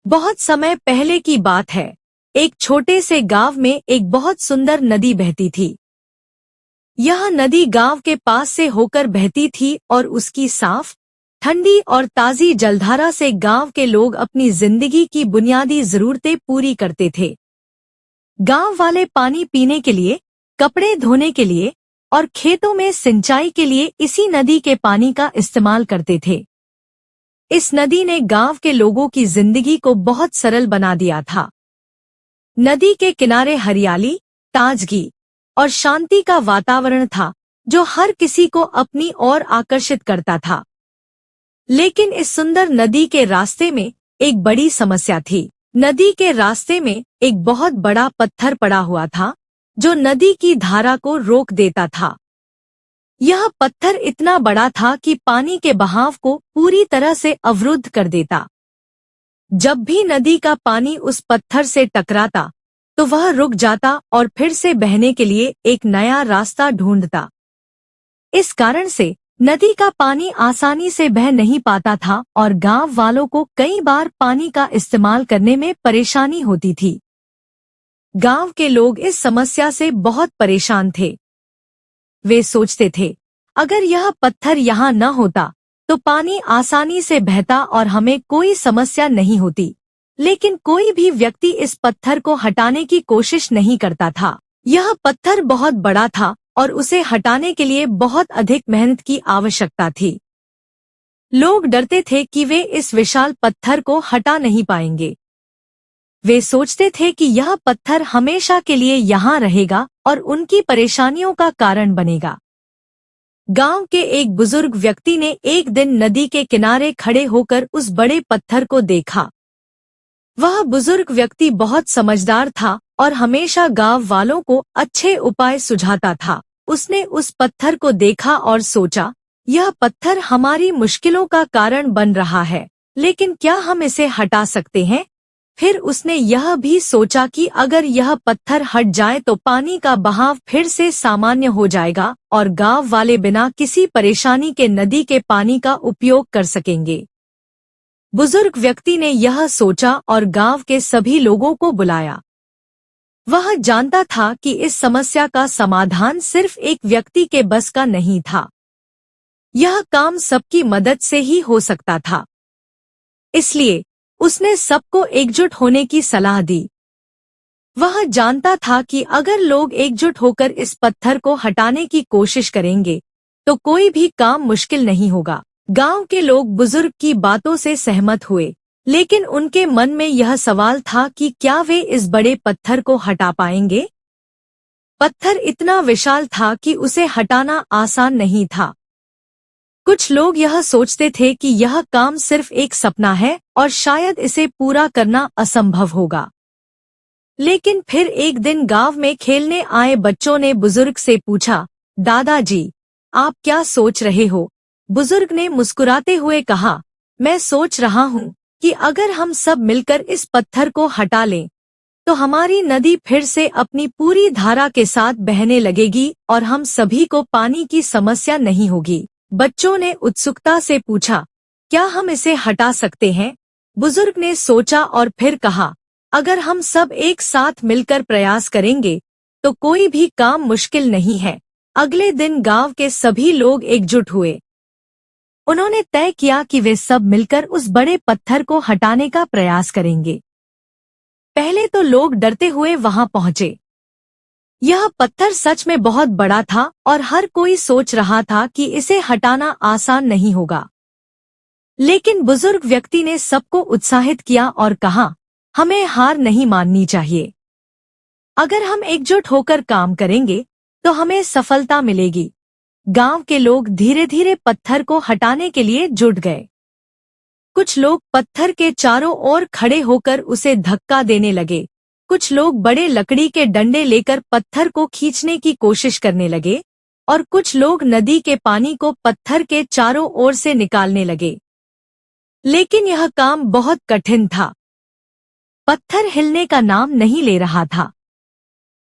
बहुत समय पहले की बात है। एक छोटे से गांव में एक बहुत सुंदर नदी बहती थी। यह नदी गांव के पास से होकर बहती थी और उसकी साफ, ठंडी और ताजी जलधारा से गांव के लोग अपनी जिंदगी की बुनियादी जरूरतें पूरी करते थे। गांव वाले पानी पीने के लिए, कपड़े धोने के लिए और खेतों में सिंचाई के लिए इसी नदी के पानी का इस्तेमाल करते थे। इस नदी ने गांव के लोगों की जिंदगी को बहुत सरल बना दिया था। नदी के किनारे हरियाली, ताजगी और शांति का वातावरण था जो हर किसी को अपनी ओर आकर्षित करता था। लेकिन इस सुंदर नदी के रास्ते में एक बड़ी समस्या थी। नदी के रास्ते में एक बहुत बड़ा पत्थर पड़ा हुआ था जो नदी की धारा को रोक देता था। यह पत्थर इतना बड़ा था कि पानी के बहाव को पूरी तरह से अवरुद्ध कर देता। जब भी नदी का पानी उस पत्थर से टकराता तो वह रुक जाता और फिर से बहने के लिए एक नया रास्ता ढूंढता। इस कारण से नदी का पानी आसानी से बह नहीं पाता था और गांव वालों को कई बार पानी का इस्तेमाल करने में परेशानी होती थी। गांव के लोग इस समस्या से बहुत परेशान थे। वे सोचते थे, अगर यह पत्थर यहाँ न होता तो पानी आसानी से बहता और हमें कोई समस्या नहीं होती। लेकिन कोई भी व्यक्ति इस पत्थर को हटाने की कोशिश नहीं करता था। यह पत्थर बहुत बड़ा था और उसे हटाने के लिए बहुत अधिक मेहनत की आवश्यकता थी। लोग डरते थे कि वे इस विशाल पत्थर को हटा नहीं पाएंगे। वे सोचते थे कि यह पत्थर हमेशा के लिए यहाँ रहेगा और उनकी परेशानियों का कारण बनेगा। गांव के एक बुजुर्ग व्यक्ति ने एक दिन नदी के किनारे खड़े होकर उस बड़े पत्थर को देखा। वह बुजुर्ग व्यक्ति बहुत समझदार था और हमेशा गांव वालों को अच्छे उपाय सुझाता था। उसने उस पत्थर को देखा और सोचा, यह पत्थर हमारी मुश्किलों का कारण बन रहा है, लेकिन क्या हम इसे हटा सकते हैं? फिर उसने यह भी सोचा कि अगर यह पत्थर हट जाए तो पानी का बहाव फिर से सामान्य हो जाएगा और गांव वाले बिना किसी परेशानी के नदी के पानी का उपयोग कर सकेंगे। बुजुर्ग व्यक्ति ने यह सोचा और गांव के सभी लोगों को बुलाया। वह जानता था कि इस समस्या का समाधान सिर्फ एक व्यक्ति के बस का नहीं था। यह काम सबकी मदद से ही हो सकता था। इसलिए उसने सबको एकजुट होने की सलाह दी। वह जानता था कि अगर लोग एकजुट होकर इस पत्थर को हटाने की कोशिश करेंगे तो कोई भी काम मुश्किल नहीं होगा। गांव के लोग बुजुर्ग की बातों से सहमत हुए, लेकिन उनके मन में यह सवाल था कि क्या वे इस बड़े पत्थर को हटा पाएंगे? पत्थर इतना विशाल था कि उसे हटाना आसान नहीं था। कुछ लोग यह सोचते थे कि यह काम सिर्फ एक सपना है और शायद इसे पूरा करना असंभव होगा। लेकिन फिर एक दिन गांव में खेलने आए बच्चों ने बुजुर्ग से पूछा, दादाजी, आप क्या सोच रहे हो? बुजुर्ग ने मुस्कुराते हुए कहा, मैं सोच रहा हूँ कि अगर हम सब मिलकर इस पत्थर को हटा लें तो हमारी नदी फिर से अपनी पूरी धारा के साथ बहने लगेगी और हम सभी को पानी की समस्या नहीं होगी। बच्चों ने उत्सुकता से पूछा, क्या हम इसे हटा सकते हैं? बुजुर्ग ने सोचा और फिर कहा, अगर हम सब एक साथ मिलकर प्रयास करेंगे तो कोई भी काम मुश्किल नहीं है। अगले दिन गांव के सभी लोग एकजुट हुए। उन्होंने तय किया कि वे सब मिलकर उस बड़े पत्थर को हटाने का प्रयास करेंगे। पहले तो लोग डरते हुए वहां पहुंचे। यह पत्थर सच में बहुत बड़ा था और हर कोई सोच रहा था कि इसे हटाना आसान नहीं होगा। लेकिन बुजुर्ग व्यक्ति ने सबको उत्साहित किया और कहा, हमें हार नहीं माननी चाहिए। अगर हम एकजुट होकर काम करेंगे तो हमें सफलता मिलेगी। गांव के लोग धीरे धीरे पत्थर को हटाने के लिए जुट गए। कुछ लोग पत्थर के चारों ओर खड़े होकर उसे धक्का देने लगे। कुछ लोग बड़े लकड़ी के डंडे लेकर पत्थर को खींचने की कोशिश करने लगे और कुछ लोग नदी के पानी को पत्थर के चारों ओर से निकालने लगे। लेकिन यह काम बहुत कठिन था। पत्थर हिलने का नाम नहीं ले रहा था।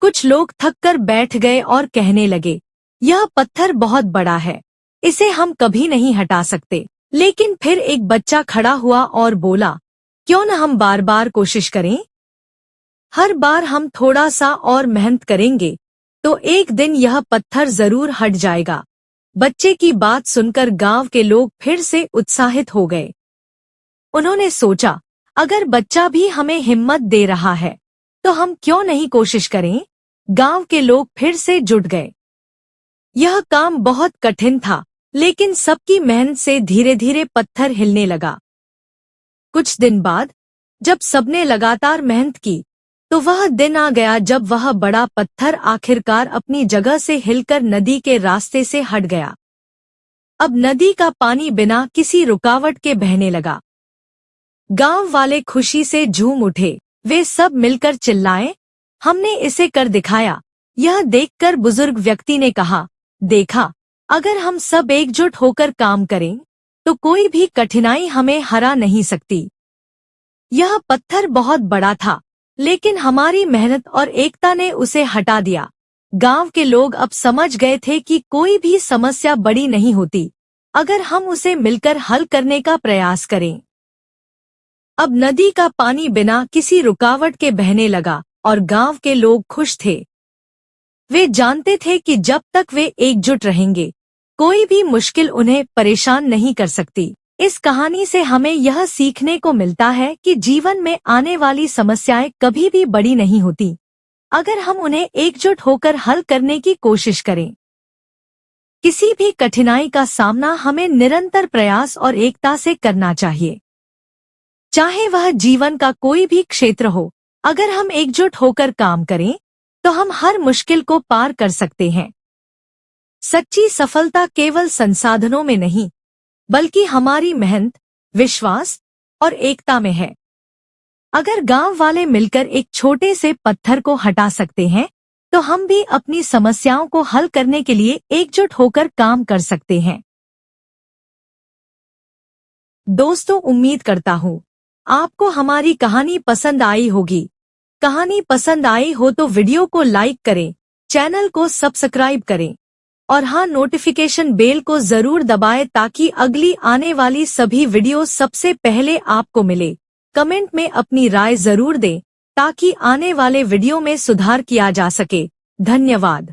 कुछ लोग थककर बैठ गए और कहने लगे, यह पत्थर बहुत बड़ा है, इसे हम कभी नहीं हटा सकते। लेकिन फिर एक बच्चा खड़ा हुआ और बोला, क्यों न हम बार बार कोशिश करें? हर बार हम थोड़ा सा और मेहनत करेंगे तो एक दिन यह पत्थर जरूर हट जाएगा। बच्चे की बात सुनकर गांव के लोग फिर से उत्साहित हो गए। उन्होंने सोचा, अगर बच्चा भी हमें हिम्मत दे रहा है तो हम क्यों नहीं कोशिश करें? गांव के लोग फिर से जुट गए। यह काम बहुत कठिन था, लेकिन सबकी मेहनत से धीरे धीरे पत्थर हिलने लगा। कुछ दिन बाद जब सबने लगातार मेहनत की तो वह दिन आ गया जब वह बड़ा पत्थर आखिरकार अपनी जगह से हिलकर नदी के रास्ते से हट गया। अब नदी का पानी बिना किसी रुकावट के बहने लगा। गांव वाले खुशी से झूम उठे। वे सब मिलकर चिल्लाए, हमने इसे कर दिखाया। यह देखकर बुजुर्ग व्यक्ति ने कहा, देखा, अगर हम सब एकजुट होकर काम करें तो कोई भी कठिनाई हमें हरा नहीं सकती। यह पत्थर बहुत बड़ा था, लेकिन हमारी मेहनत और एकता ने उसे हटा दिया। गांव के लोग अब समझ गए थे कि कोई भी समस्या बड़ी नहीं होती अगर हम उसे मिलकर हल करने का प्रयास करें। अब नदी का पानी बिना किसी रुकावट के बहने लगा और गांव के लोग खुश थे। वे जानते थे कि जब तक वे एकजुट रहेंगे, कोई भी मुश्किल उन्हें परेशान नहीं कर सकती। इस कहानी से हमें यह सीखने को मिलता है कि जीवन में आने वाली समस्याएं कभी भी बड़ी नहीं होती अगर हम उन्हें एकजुट होकर हल करने की कोशिश करें। किसी भी कठिनाई का सामना हमें निरंतर प्रयास और एकता से करना चाहिए। चाहे वह जीवन का कोई भी क्षेत्र हो, अगर हम एकजुट होकर काम करें तो हम हर मुश्किल को पार कर सकते हैं। सच्ची सफलता केवल संसाधनों में नहीं, बल्कि हमारी मेहनत, विश्वास और एकता में है। अगर गांव वाले मिलकर एक छोटे से पत्थर को हटा सकते हैं, तो हम भी अपनी समस्याओं को हल करने के लिए एकजुट होकर काम कर सकते हैं। दोस्तों, उम्मीद करता हूँ आपको हमारी कहानी पसंद आई होगी। कहानी पसंद आई हो तो वीडियो को लाइक करें, चैनल को सब्सक्राइब करें और हाँ, नोटिफिकेशन बेल को जरूर दबाएं ताकि अगली आने वाली सभी वीडियो सबसे पहले आपको मिले। कमेंट में अपनी राय जरूर दें ताकि आने वाले वीडियो में सुधार किया जा सके। धन्यवाद।